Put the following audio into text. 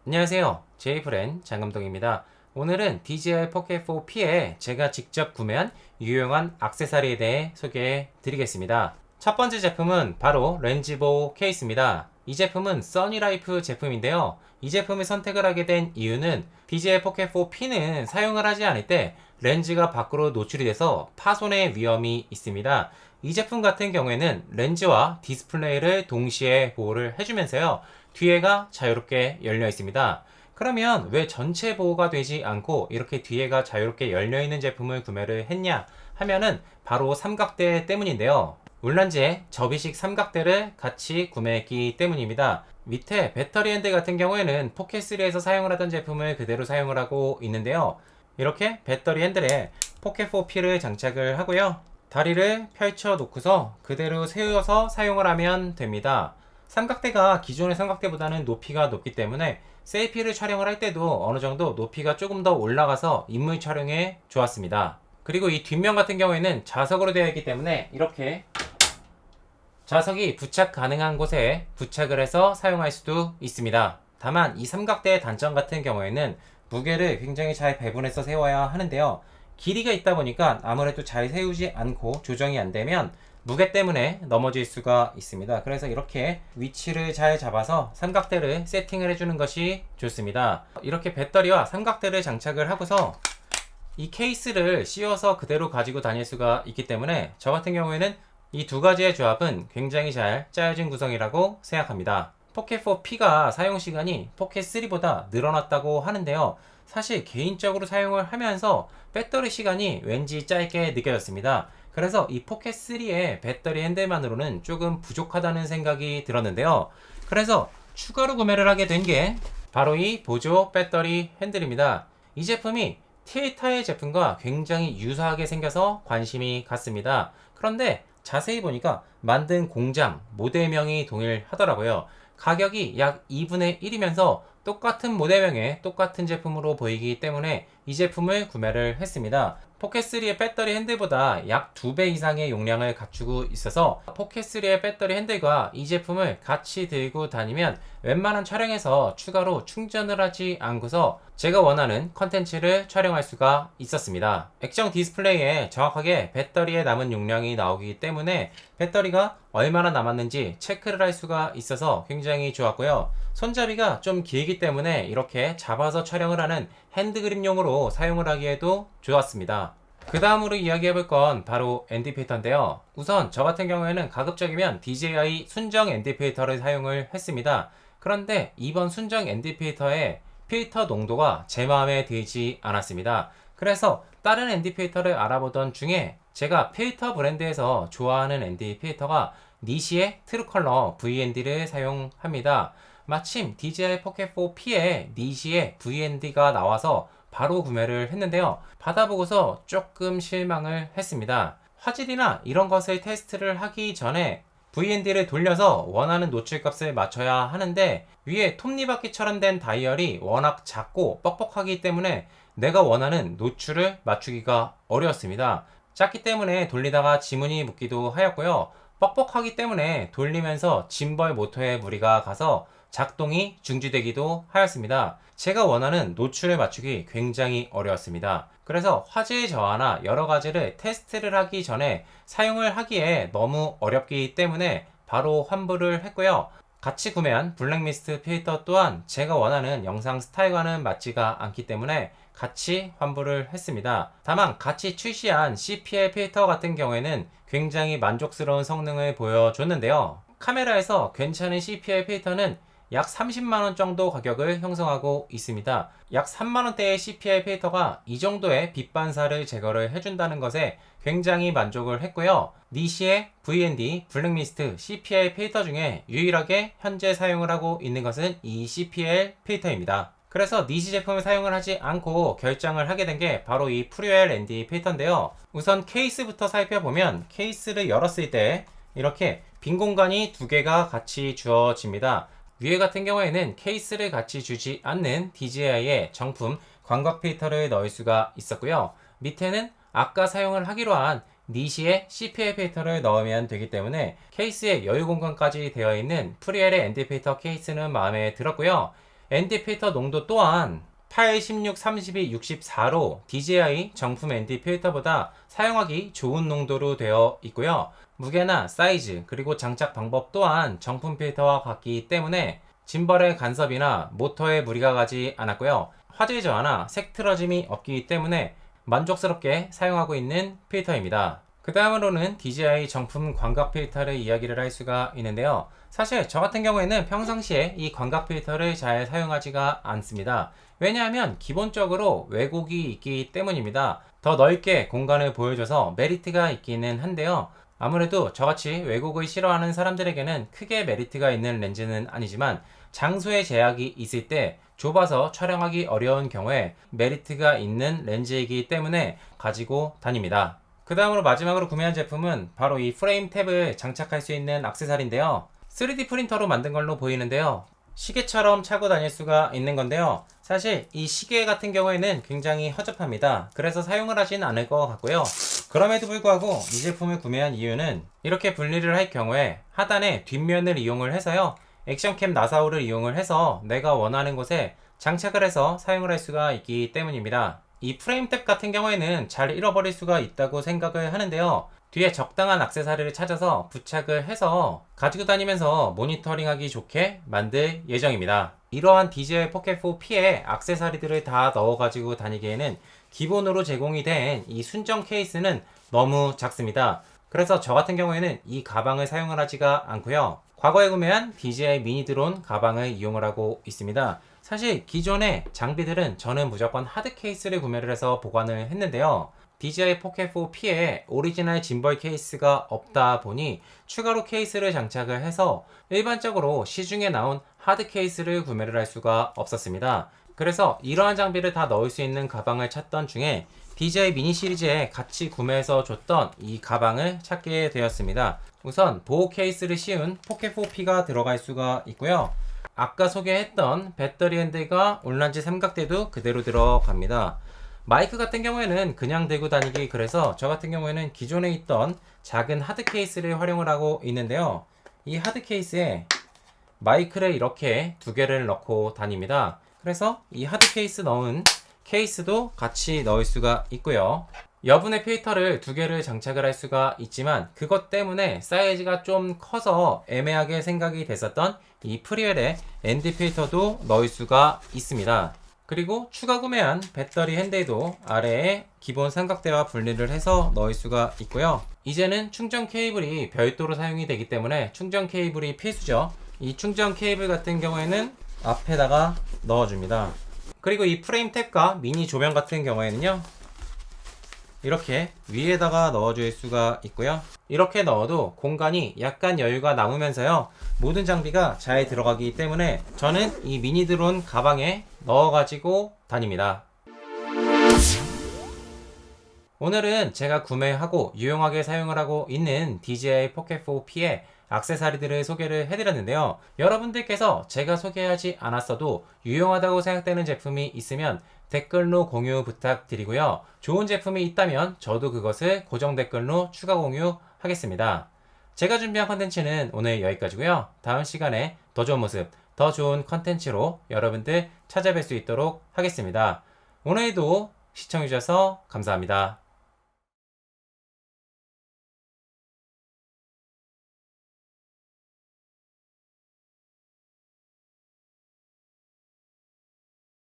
안녕하세요. 제이프렌 장금동입니다. 오늘은 DJI 포켓 4P에 제가 직접 구매한 유용한 액세서리에 대해 소개해 드리겠습니다. 첫 번째 제품은 바로 렌즈보 케이스입니다. 이 제품은 써니라이프 제품인데요. 이 제품을 선택을 하게 된 이유는 DJI 포켓 4P는 사용을 하지 않을 때 렌즈가 밖으로 노출이 돼서 파손의 위험이 있습니다. 이 제품 같은 경우에는 렌즈와 디스플레이를 동시에 보호를 해주면서요. 뒤에가 자유롭게 열려 있습니다. 그러면 왜 전체 보호가 되지 않고 이렇게 뒤에가 자유롭게 열려 있는 제품을 구매를 했냐 하면은 바로 삼각대 때문인데요. 울란지의 접이식 삼각대를 같이 구매했기 때문입니다. 밑에 배터리 핸들 같은 경우에는 포켓3에서 사용을 하던 제품을 그대로 사용을 하고 있는데요. 이렇게 배터리 핸들에 포켓 4P를 장착을 하고요. 다리를 펼쳐 놓고서 그대로 세워서 사용을 하면 됩니다. 삼각대가 기존의 삼각대보다는 높이가 높기 때문에 셀피를 촬영을 할 때도 어느 정도 높이가 조금 더 올라가서 인물 촬영에 좋았습니다. 그리고 이 뒷면 같은 경우에는 자석으로 되어 있기 때문에 이렇게 자석이 부착 가능한 곳에 부착을 해서 사용할 수도 있습니다. 다만 이 삼각대의 단점 같은 경우에는 무게를 굉장히 잘 배분해서 세워야 하는데요. 길이가 있다 보니까 아무래도 잘 세우지 않고 조정이 안 되면 무게 때문에 넘어질 수가 있습니다. 그래서 이렇게 위치를 잘 잡아서 삼각대를 세팅을 해주는 것이 좋습니다. 이렇게 배터리와 삼각대를 장착을 하고서 이 케이스를 씌워서 그대로 가지고 다닐 수가 있기 때문에 저 같은 경우에는 이 두 가지의 조합은 굉장히 잘 짜여진 구성이라고 생각합니다. 포켓 4P가 사용 시간이 포켓 3보다 늘어났다고 하는데요. 사실 개인적으로 사용을 하면서 배터리 시간이 왠지 짧게 느껴졌습니다. 그래서 이 포켓 3의 배터리 핸들만으로는 조금 부족하다는 생각이 들었는데요. 그래서 추가로 구매를 하게 된 게 바로 이 보조 배터리 핸들입니다. 이 제품이 티에타의 제품과 굉장히 유사하게 생겨서 관심이 갔습니다. 그런데 자세히 보니까 만든 공장, 모델명이 동일하더라고요. 가격이 약 2분의 1이면서 똑같은 모델명의 똑같은 제품으로 보이기 때문에 이 제품을 구매를 했습니다. 포켓3의 배터리 핸들보다 약 2배 이상의 용량을 갖추고 있어서 포켓3의 배터리 핸들과 이 제품을 같이 들고 다니면 웬만한 촬영에서 추가로 충전을 하지 않고서 제가 원하는 컨텐츠를 촬영할 수가 있었습니다. 액정 디스플레이에 정확하게 배터리에 남은 용량이 나오기 때문에 배터리가 얼마나 남았는지 체크를 할 수가 있어서 굉장히 좋았고요. 손잡이가 좀 길기 때문에 이렇게 잡아서 촬영을 하는 핸드그립용으로 사용을 하기에도 좋았습니다. 그 다음으로 이야기해볼 건 바로 ND 필터인데요. 우선 저 같은 경우에는 가급적이면 DJI 순정 ND 필터를 사용을 했습니다. 그런데 이번 순정 ND 필터의 필터 농도가 제 마음에 들지 않았습니다. 그래서 다른 ND 필터를 알아보던 중에 제가 필터 브랜드에서 좋아하는 ND 필터가 니시의 트루컬러 VND를 사용합니다. 마침 DJI 포켓 4P에 니시의 VND가 나와서 바로 구매를 했는데요. 받아보고서 조금 실망을 했습니다. 화질이나 이런 것을 테스트를 하기 전에 VND를 돌려서 원하는 노출값을 맞춰야 하는데 위에 톱니바퀴처럼 된 다이얼이 워낙 작고 뻑뻑하기 때문에 내가 원하는 노출을 맞추기가 어려웠습니다. 작기 때문에 돌리다가 지문이 묻기도 하였고요. 뻑뻑하기 때문에 돌리면서 짐벌 모터에 무리가 가서 작동이 중지되기도 하였습니다. 제가 원하는 노출을 맞추기 굉장히 어려웠습니다. 그래서 화질 저하나 여러 가지를 테스트를 하기 전에 사용을 하기에 너무 어렵기 때문에 바로 환불을 했고요. 같이 구매한 블랙미스트 필터 또한 제가 원하는 영상 스타일과는 맞지가 않기 때문에 같이 환불을 했습니다. 다만 같이 출시한 CPL 필터 같은 경우에는 굉장히 만족스러운 성능을 보여줬는데요. 카메라에서 괜찮은 CPL 필터는 약 30만원 정도 가격을 형성하고 있습니다. 약 3만원대의 CPL 필터가 이 정도의 빛 반사를 제거를 해준다는 것에 굉장히 만족을 했고요. 니시의 VND 블랙미스트 CPL 필터 중에 유일하게 현재 사용을 하고 있는 것은 이 CPL 필터입니다. 그래서 니시 제품을 사용을 하지 않고 결정을 하게 된 게 바로 이 프리웰 ND 필터인데요. 우선 케이스부터 살펴보면 케이스를 열었을 때 이렇게 빈 공간이 두 개가 같이 주어집니다. 위에 같은 경우에는 케이스를 같이 주지 않는 DJI의 정품 광각 필터를 넣을 수가 있었고요. 밑에는 아까 사용을 하기로 한 니시의 CPL 필터를 넣으면 되기 때문에 케이스에 여유 공간까지 되어 있는 프리엘의 ND 필터 케이스는 마음에 들었고요. ND 필터 농도 또한 8, 16, 32, 64로 DJI 정품 ND 필터보다 사용하기 좋은 농도로 되어 있고요. 무게나 사이즈 그리고 장착 방법 또한 정품 필터와 같기 때문에 짐벌의 간섭이나 모터에 무리가 가지 않았고요. 화질 저하나 색 틀어짐이 없기 때문에 만족스럽게 사용하고 있는 필터입니다. 그 다음으로는 DJI 정품 광각 필터를 이야기를 할 수가 있는데요. 사실 저 같은 경우에는 평상시에 이 광각 필터를 잘 사용하지가 않습니다. 왜냐하면 기본적으로 왜곡이 있기 때문입니다. 더 넓게 공간을 보여줘서 메리트가 있기는 한데요. 아무래도 저같이 왜곡을 싫어하는 사람들에게는 크게 메리트가 있는 렌즈는 아니지만 장소의 제약이 있을 때 좁아서 촬영하기 어려운 경우에 메리트가 있는 렌즈이기 때문에 가지고 다닙니다. 그 다음으로 마지막으로 구매한 제품은 바로 이 프레임 탭을 장착할 수 있는 액세서리인데요. 3D 프린터로 만든 걸로 보이는데요. 시계처럼 차고 다닐 수가 있는 건데요. 사실 이 시계 같은 경우에는 굉장히 허접합니다. 그래서 사용을 하진 않을 것 같고요. 그럼에도 불구하고 이 제품을 구매한 이유는 이렇게 분리를 할 경우에 하단에 뒷면을 이용을 해서요. 액션캠 나사호를 이용을 해서 내가 원하는 곳에 장착을 해서 사용을 할 수가 있기 때문입니다. 이 프레임 탭 같은 경우에는 잘 잃어버릴 수가 있다고 생각을 하는데요. 뒤에 적당한 액세서리를 찾아서 부착을 해서 가지고 다니면서 모니터링하기 좋게 만들 예정입니다. 이러한 DJI 포켓4 P에 액세서리들을 다 넣어 가지고 다니기에는 기본으로 제공이 된 이 순정 케이스는 너무 작습니다. 그래서 저 같은 경우에는 이 가방을 사용을 하지가 않고요. 과거에 구매한 DJI 미니 드론 가방을 이용을 하고 있습니다. 사실 기존의 장비들은 저는 무조건 하드 케이스를 구매를 해서 보관을 했는데요. DJI 포켓4 P에 오리지널 짐벌 케이스가 없다 보니 추가로 케이스를 장착을 해서 일반적으로 시중에 나온 하드 케이스를 구매를 할 수가 없었습니다. 그래서 이러한 장비를 다 넣을 수 있는 가방을 찾던 중에 DJI 미니 시리즈에 같이 구매해서 줬던 이 가방을 찾게 되었습니다. 우선 보호 케이스를 씌운 포켓4 P가 들어갈 수가 있고요. 아까 소개했던 배터리 핸들과 온란지 삼각대도 그대로 들어갑니다. 마이크 같은 경우에는 그냥 들고 다니기 그래서 저 같은 경우에는 기존에 있던 작은 하드 케이스를 활용을 하고 있는데요. 이 하드 케이스에 마이크를 이렇게 두 개를 넣고 다닙니다. 그래서 이 하드 케이스 넣은 케이스도 같이 넣을 수가 있고요. 여분의 필터를 두 개를 장착을 할 수가 있지만 그것 때문에 사이즈가 좀 커서 애매하게 생각이 됐었던 이 프리웰의 ND 필터도 넣을 수가 있습니다. 그리고 추가 구매한 배터리 핸들도 아래에 기본 삼각대와 분리를 해서 넣을 수가 있고요. 이제는 충전 케이블이 별도로 사용이 되기 때문에 충전 케이블이 필수죠. 이 충전 케이블 같은 경우에는 앞에다가 넣어줍니다. 그리고 이 프레임 탭과 미니 조명 같은 경우에는요, 이렇게 위에다가 넣어줄 수가 있고요. 이렇게 넣어도 공간이 약간 여유가 남으면서요, 모든 장비가 잘 들어가기 때문에 저는 이 미니 드론 가방에 넣어가지고 다닙니다. 오늘은 제가 구매하고 유용하게 사용을 하고 있는 DJI 포켓4 P의 액세서리들을 소개를 해드렸는데요. 여러분들께서 제가 소개하지 않았어도 유용하다고 생각되는 제품이 있으면 댓글로 공유 부탁드리고요. 좋은 제품이 있다면 저도 그것을 고정 댓글로 추가 공유하겠습니다. 제가 준비한 컨텐츠는 오늘 여기까지고요. 다음 시간에 더 좋은 모습, 더 좋은 컨텐츠로 여러분들 찾아뵐 수 있도록 하겠습니다. 오늘도 시청해주셔서 감사합니다.